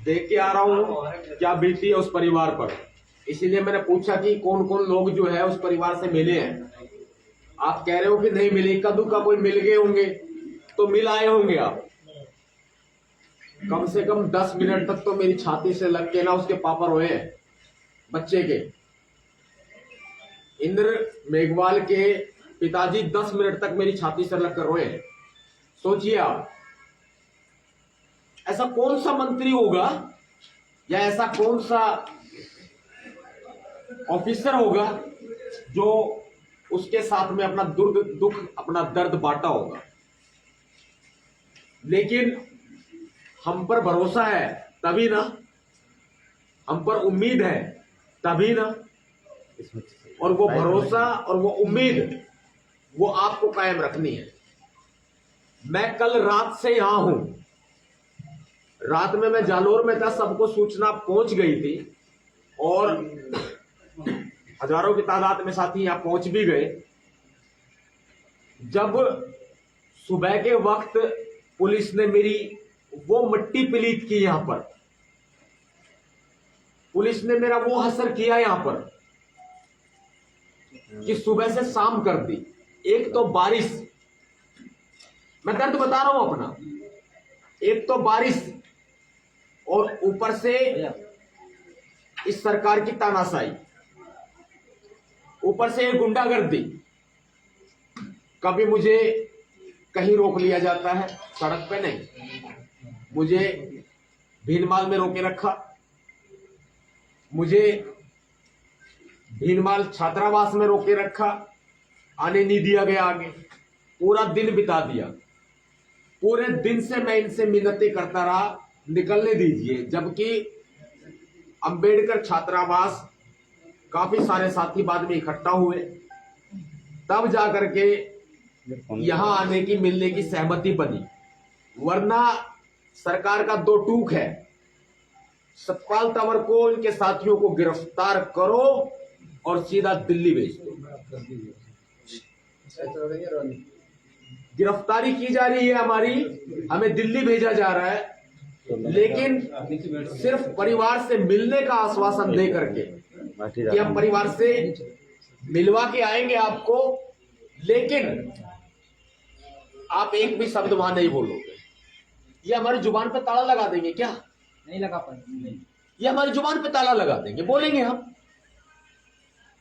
देख के आ रहा हूँ क्या बीती है उस परिवार पर। इसीलिए मैंने पूछा कि कौन कौन लोग जो है उस परिवार से मिले हैं। आप कह रहे हो कि नहीं मिले, कद्दू का कोई मिल गए होंगे तो मिल आए होंगे आप। कम से कम 10 मिनट तक तो मेरी छाती से लग के ना उसके पापा रोए हैं, बच्चे के। इंद्र मेघवाल के पिताजी 10 मिनट तक मेरी छाती से लगकर रोए हैं। सोचिए आप, ऐसा कौन सा मंत्री होगा या ऐसा कौन सा ऑफिसर होगा जो उसके साथ में अपना दुख अपना दर्द बांटा होगा। लेकिन हम पर भरोसा है तभी ना, हम पर उम्मीद है तभी ना, और वो भरोसा और वो उम्मीद वो आपको कायम रखनी है। मैं कल रात से यहां हूं। रात में मैं जालोर में था, सबको सूचना पहुंच गई थी और हजारों की तादाद में साथी यहां पहुंच भी गए। जब सुबह के वक्त पुलिस ने मेरी वो मिट्टी पलीत की, यहां पर पुलिस ने मेरा वो असर किया यहां पर कि सुबह से शाम कर दी। एक तो बारिश, मैं दर्द बता रहा हूं अपना, एक तो बारिश और ऊपर से इस सरकार की तानाशाही, ऊपर से गुंडागर्दी। कभी मुझे कहीं रोक लिया जाता है, सड़क पे नहीं, मुझे भीनमाल में रोके रखा, मुझे भीनमाल छात्रावास में रोके रखा, आने नहीं दिया गया आगे। पूरा दिन बिता दिया, पूरे दिन से मैं इनसे मिन्नतें करता रहा निकलने दीजिए। जबकि अंबेडकर छात्रावास काफी सारे साथी बाद में इकट्ठा हुए, तब जाकर के यहां आने की मिलने की सहमति बनी। वरना सरकार का दो टूक है, सतपाल तंवर को इनके साथियों को गिरफ्तार करो और सीधा दिल्ली भेज दो। गिरफ्तारी की जा रही है हमारी, हमें दिल्ली भेजा जा रहा है, लेकिन सिर्फ परिवार से मिलने का आश्वासन दे करके कि हम परिवार से मिलवा के आएंगे आपको, लेकिन आप एक भी शब्द वहां नहीं बोलोगे। ये हमारी जुबान पे ताला लगा देंगे क्या? नहीं लगा पाएंगे। ये हमारी जुबान पे ताला लगा देंगे, बोलेंगे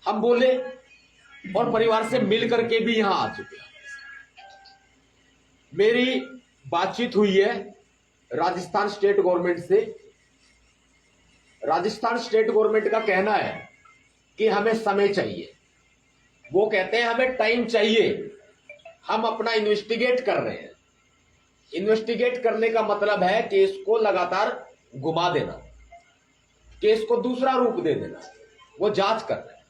हम बोले और परिवार से मिल करके भी यहां आ चुके हैं। मेरी बातचीत हुई है राजस्थान स्टेट गवर्नमेंट से। राजस्थान स्टेट गवर्नमेंट का कहना है कि हमें समय चाहिए, वो कहते हैं हमें टाइम चाहिए, हम अपना इन्वेस्टिगेट कर रहे हैं। इन्वेस्टिगेट करने का मतलब है केस को लगातार घुमा देना, केस को दूसरा रूप दे देना। वो जांच कर रहे हैं।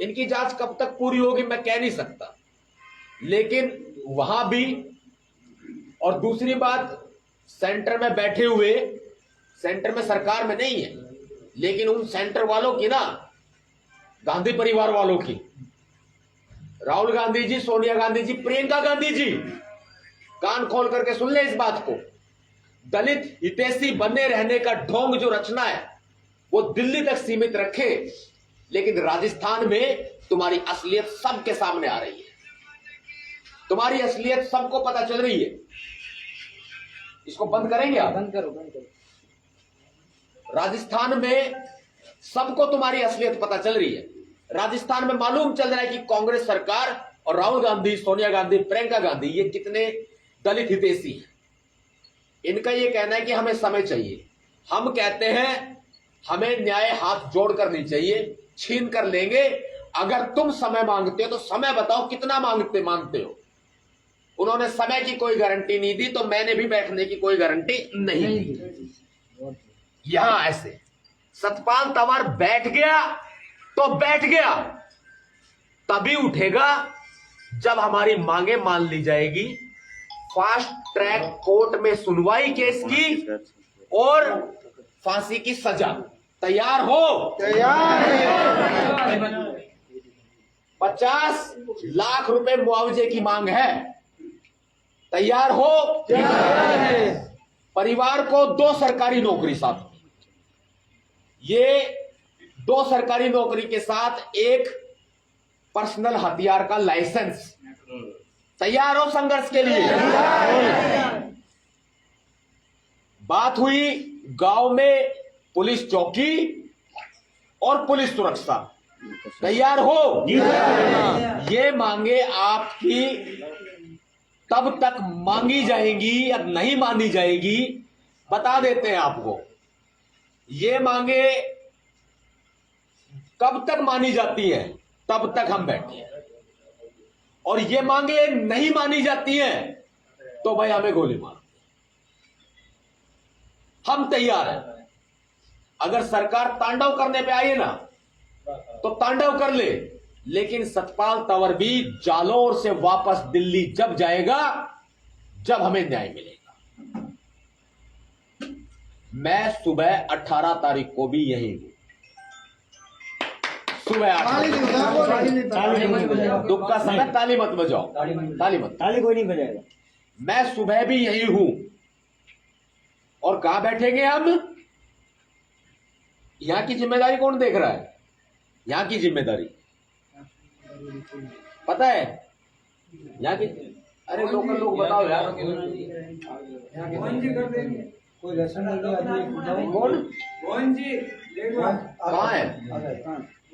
इनकी जांच कब तक पूरी होगी मैं कह नहीं सकता, लेकिन वहां भी। और दूसरी बात, सेंटर में बैठे हुए, सेंटर में सरकार में नहीं है, लेकिन उन सेंटर वालों की ना, गांधी परिवार वालों की, राहुल गांधी जी, सोनिया गांधी जी, प्रियंका गांधी जी, कान खोल करके सुन ले इस बात को। दलित हितैषी बने रहने का ढोंग जो रचना है वो दिल्ली तक सीमित रखे, लेकिन राजस्थान में तुम्हारी असलियत सबके सामने आ रही है, तुम्हारी असलियत सबको पता चल रही है। इसको बंद करेंगे आप? बंद करो, बंद करो। राजस्थान में सबको तुम्हारी असलियत पता चल रही है। राजस्थान में मालूम चल रहा है कि कांग्रेस सरकार और राहुल गांधी, सोनिया गांधी, प्रियंका गांधी ये कितने दलित हितैषी हैं। इनका ये कहना है कि हमें समय चाहिए। हम कहते हैं हमें न्याय हाथ जोड़ कर नहीं चाहिए, छीन कर लेंगे। अगर तुम समय मांगते हो तो समय बताओ कितना मांगते हो। उन्होंने समय की कोई गारंटी नहीं दी, तो मैंने भी बैठने की कोई गारंटी नहीं दी। यहां ऐसे सतपाल तंवर बैठ गया तो बैठ गया, तभी उठेगा जब हमारी मांगे मान ली जाएगी, फास्ट ट्रैक कोर्ट में सुनवाई केस की और फांसी की सजा। तैयार हो? तैयार है। 50 लाख रुपए मुआवजे की मांग है। तैयार हो? तैयार है। परिवार को 2 सरकारी नौकरी साथ में, ये 2 सरकारी नौकरी के साथ एक पर्सनल हथियार का लाइसेंस। तैयार हो संघर्ष के लिए? बात हुई गांव में पुलिस चौकी और पुलिस सुरक्षा। तैयार हो? ये मांगे आपकी तब तक मांगी जाएंगी या नहीं मानी जाएगी, बता देते हैं आपको। ये मांगे कब तक मानी जाती हैं, तब तक हम बैठे हैं, और ये मांगे नहीं मानी जाती हैं तो भाई हमें गोली मारो। हम तैयार हैं। अगर सरकार तांडव करने पे आई है ना तो तांडव कर ले, लेकिन सतपाल तंवर भी जालौर से वापस दिल्ली जब जाएगा जब हमें न्याय मिलेगा। मैं सुबह 18 तारीख को भी यही हूं, सुबह 8 बजे। दुख का समय ताली मत बजाओ, ताली मत, ताली कोई नहीं बजाएगा। मैं सुबह भी यही हूं। और कहां बैठेंगे हम? यहां की जिम्मेदारी कौन देख रहा है? यहां की जिम्मेदारी पता है? यहाँ की, अरे लोकल लोग बताओ यार। कोई लक्षण कौन? मोहन जी देखो कहाँ है?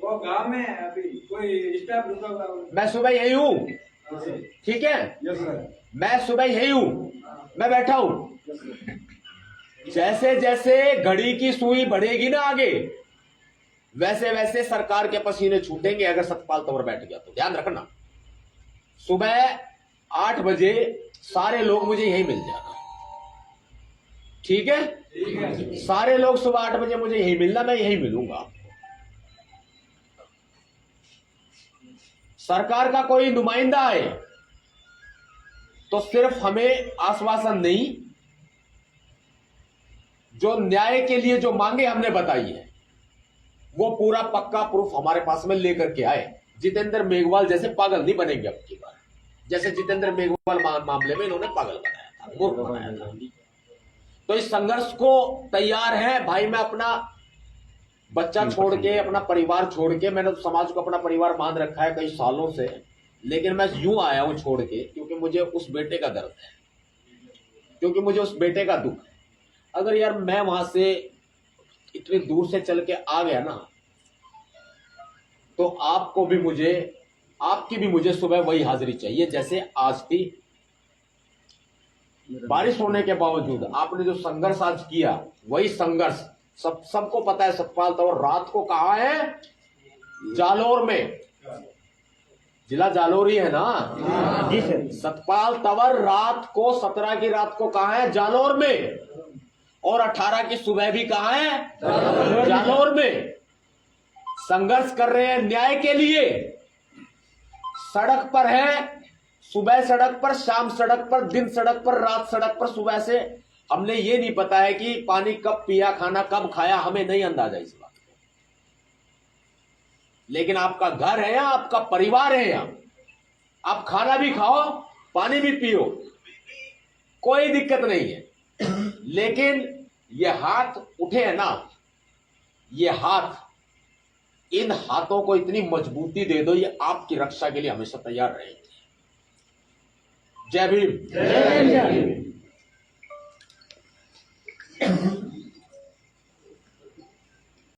वो गांव में अभी कोई स्टाफ रुका हुआ है। मैं सुबह यही हूँ, ठीक है? Yes sir. मैं सुबह यही हूँ, मैं बैठा हूँ। जैसे जैसे घड़ी की सुई बढ़ेगी ना आगे, वैसे वैसे सरकार के पसीने छूटेंगे अगर सतपाल तंवर बैठ गया तो। ध्यान रखना, सुबह 8 बजे सारे लोग मुझे यहीं मिल जाना, ठीक है? ठीक है। सारे लोग सुबह 8 बजे मुझे यहीं मिलना, मैं यहीं मिलूंगा। सरकार का कोई नुमाइंदा है तो सिर्फ हमें आश्वासन नहीं, जो न्याय के लिए जो मांगे हमने बताई है वो पूरा पक्का प्रूफ हमारे पास में लेकर के आए। जितेंद्र मेघवाल जैसे पागल नहीं बनेंगे अब की बार, जैसे जितेंद्र मेघवाल मामले में इन्होंने पागल बनाया था, मूर्ख बनाया था। तो इस संघर्ष को तैयार है भाई। मैं अपना बच्चा छोड़ के, अपना परिवार छोड़ के, मैंने तो समाज को अपना परिवार मान रखा है कई सालों से, लेकिन मैं यूं आया हूं छोड़ के क्योंकि मुझे उस बेटे का दर्द है, क्योंकि मुझे उस बेटे का दुख है। अगर यार मैं वहां से इतनी दूर से चल के आ गया ना तो आपको भी मुझे, आपकी भी मुझे सुबह वही हाजिरी चाहिए जैसे आज थी। बारिश होने के बावजूद आपने जो संघर्ष आज किया वही संघर्ष सबको पता है। सतपाल तंवर रात को कहाँ है? जालौर में। जिला जालौर ही है ना? जी सर। सतपाल तंवर रात को 17 की रात को कहाँ है? जालौर में। और 18 की सुबह भी कहाँ है? जालौर में। संघर्ष कर रहे हैं न्याय के लिए। सड़क पर है, सुबह सड़क पर, शाम सड़क पर, दिन सड़क पर, रात सड़क पर। सुबह से हमने ये नहीं पता है कि पानी कब पिया, खाना कब खाया, हमें नहीं अंदाजा इस बात का। लेकिन आपका घर है यहाँ, आपका परिवार है यहाँ, आप खाना भी खाओ, पानी भी पियो, कोई दिक्कत नहीं है। लेकिन ये हाथ उठे हैं ना, ये हाथ, इन हाथों को इतनी मजबूती दे दो, ये आपकी रक्षा के लिए हमेशा तैयार रहेंगे। जय भीम।